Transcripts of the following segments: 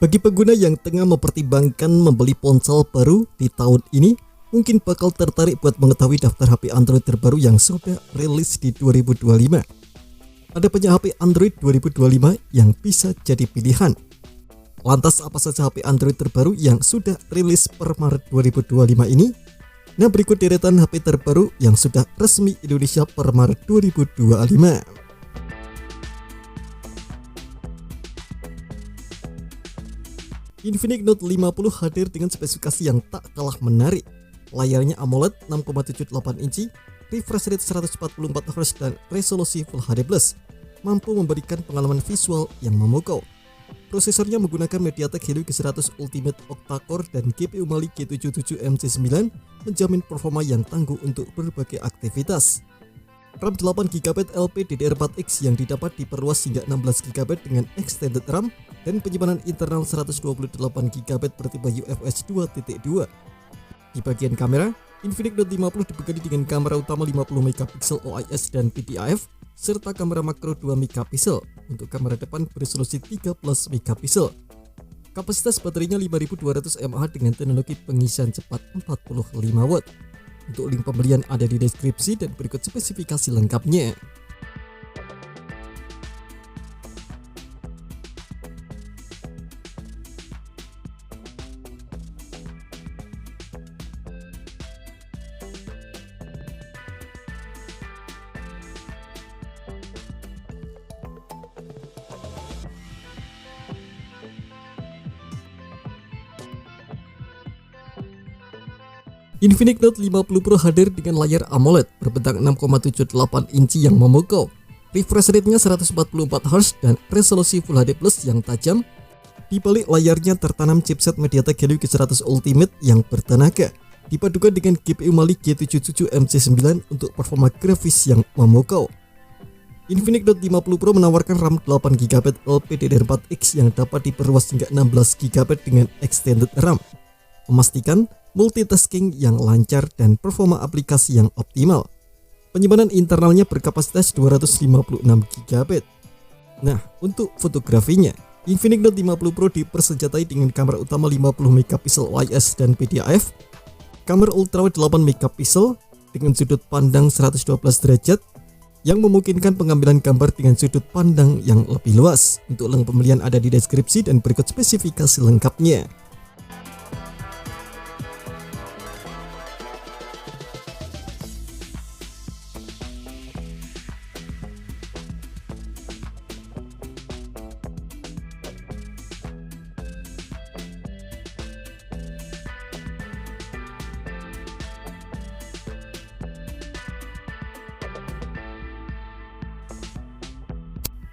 Bagi pengguna yang tengah mempertimbangkan membeli ponsel baru di tahun ini, mungkin bakal tertarik buat mengetahui daftar HP Android terbaru yang sudah rilis di 2025. Ada banyak HP Android 2025 yang bisa jadi pilihan. Lantas apa saja HP Android terbaru yang sudah rilis per Maret 2025 ini? Nah, berikut deretan HP terbaru yang sudah resmi Indonesia per Maret 2025. Infinix Note 50 hadir dengan spesifikasi yang tak kalah menarik. Layarnya AMOLED 6,78 inci, refresh rate 144Hz dan resolusi Full HD+, mampu memberikan pengalaman visual yang memukau. Prosesornya menggunakan MediaTek Helio G100 Ultimate Octa-core dan GPU Mali G77 MC9, menjamin performa yang tangguh untuk berbagai aktivitas. RAM 8GB LPDDR4X yang didapat diperluas hingga 16GB dengan extended RAM dan penyimpanan internal 128GB bertipe UFS 2.2. Di bagian kamera, Infinix Note 50 dibekali dengan kamera utama 50MP OIS dan PDAF serta kamera makro 2MP untuk kamera depan beresolusi 13MP. Kapasitas baterainya 5200 mAh dengan teknologi pengisian cepat 45W. Untuk link pembelian ada di deskripsi dan berikut spesifikasi lengkapnya. Infinix Note 50 Pro hadir dengan layar AMOLED berbentang 6,78 inci yang memukau, refresh rate-nya 144Hz dan resolusi Full HD+ yang tajam. Di balik layarnya tertanam chipset MediaTek Helio G100 Ultimate yang bertenaga, dipadukan dengan GPU Mali G77 MC9 untuk performa grafis yang memukau. Infinix Note 50 Pro menawarkan RAM 8GB LPDDR4X yang dapat diperluas hingga 16GB dengan extended RAM, memastikan multitasking yang lancar dan performa aplikasi yang optimal. Penyimpanan internalnya berkapasitas 256GB. Nah, untuk fotografinya, Infinix Note 50 Pro dipersenjatai dengan kamera utama 50MP OIS dan PDAF, kamera ultrawide 8MP dengan sudut pandang 112 derajat yang memungkinkan pengambilan gambar dengan sudut pandang yang lebih luas. Untuk link pembelian ada di deskripsi dan berikut spesifikasi lengkapnya.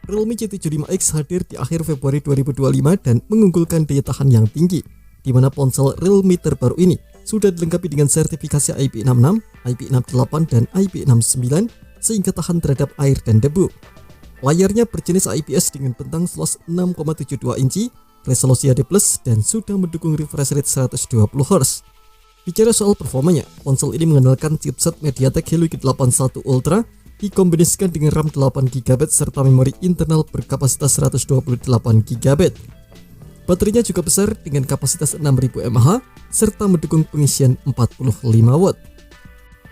Realme C75X hadir di akhir Februari 2025 dan mengunggulkan daya tahan yang tinggi, di mana ponsel Realme terbaru ini sudah dilengkapi dengan sertifikasi IP66, IP68, dan IP69 sehingga tahan terhadap air dan debu. Layarnya berjenis IPS dengan bentang seluas 6,72 inci, resolusi HD+, dan sudah mendukung refresh rate 120Hz. Bicara soal performanya, ponsel ini mengandalkan chipset MediaTek Helio G81 Ultra dikombinasikan dengan RAM 8GB serta memori internal berkapasitas 128GB. Baterainya juga besar dengan kapasitas 6000 mAh serta mendukung pengisian 45W.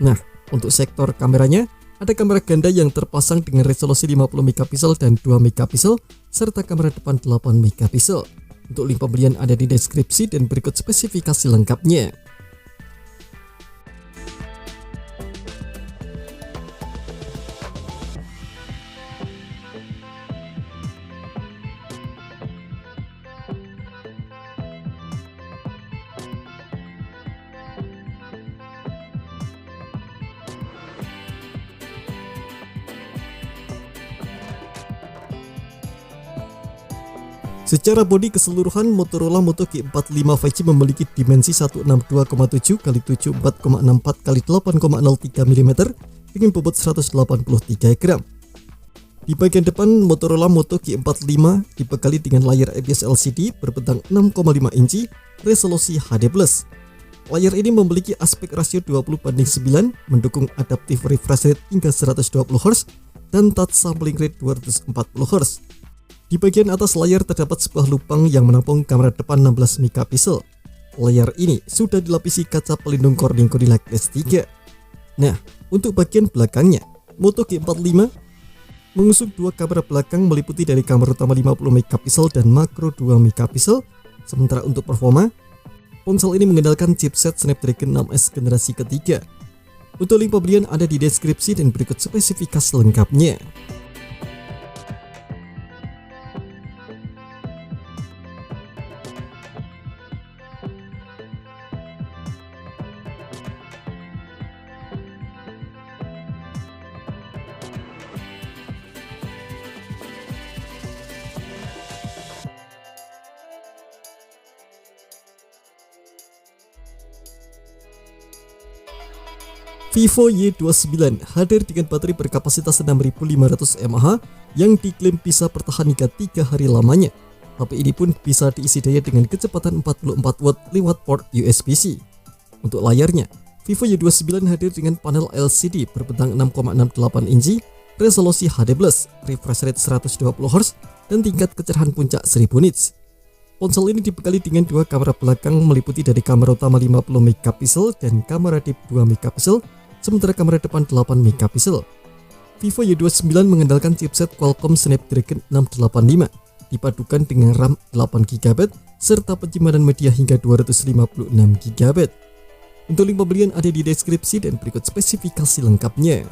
Nah, untuk sektor kameranya, ada kamera ganda yang terpasang dengan resolusi 50MP dan 2MP serta kamera depan 8MP. Untuk link pembelian ada di deskripsi dan berikut spesifikasi lengkapnya. Secara bodi keseluruhan, Motorola Moto G45 5G memiliki dimensi 162,7 x 74,64 x 8,03 mm dengan bobot 183 gram. Di bagian depan, Motorola Moto G45 dibekali dengan layar IPS LCD berbentang 6,5 inci, resolusi HD+. Layar ini memiliki aspek rasio 20:9, mendukung adaptive refresh rate hingga 120Hz dan touch sampling rate 240Hz. Di bagian atas layar terdapat sebuah lubang yang menampung kamera depan 16 megapiksel. Layar ini sudah dilapisi kaca pelindung Corning Gorilla Glass 3. Nah, untuk bagian belakangnya, Moto G45 mengusung dua kamera belakang meliputi dari kamera utama 50 megapiksel dan makro 2 megapiksel. Sementara untuk performa, ponsel ini mengandalkan chipset Snapdragon 6S generasi ketiga. Untuk link pembelian ada di deskripsi dan berikut spesifikasi lengkapnya. Vivo Y29 hadir dengan baterai berkapasitas 6500 mAh yang diklaim bisa bertahan hingga 3 hari lamanya. HP ini pun bisa diisi daya dengan kecepatan 44 watt lewat port USB-C. Untuk layarnya, Vivo Y29 hadir dengan panel LCD berbentang 6,68 inci, resolusi HD+, refresh rate 120Hz, dan tingkat kecerahan puncak 1000 nits. Ponsel ini dibekali dengan dua kamera belakang meliputi dari kamera utama 50 megapiksel dan kamera deep 2 megapiksel, sementara kamera depan 8 megapiksel. Vivo Y29 mengandalkan chipset Qualcomm Snapdragon 685 dipadukan dengan RAM 8GB serta penyimpanan media hingga 256GB. Untuk link pembelian ada di deskripsi dan berikut spesifikasi lengkapnya.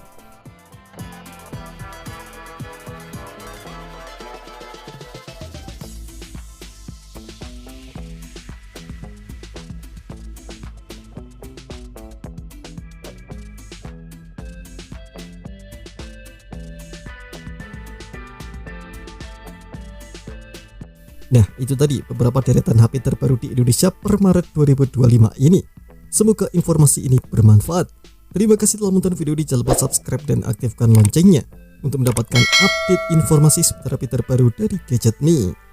Nah, itu tadi beberapa deretan HP terbaru di Indonesia per Maret 2025 ini. Semoga informasi ini bermanfaat. Terima kasih telah menonton video ini. Jangan lupa subscribe dan aktifkan loncengnya untuk mendapatkan update informasi seputar HP terbaru dari Gadget Me.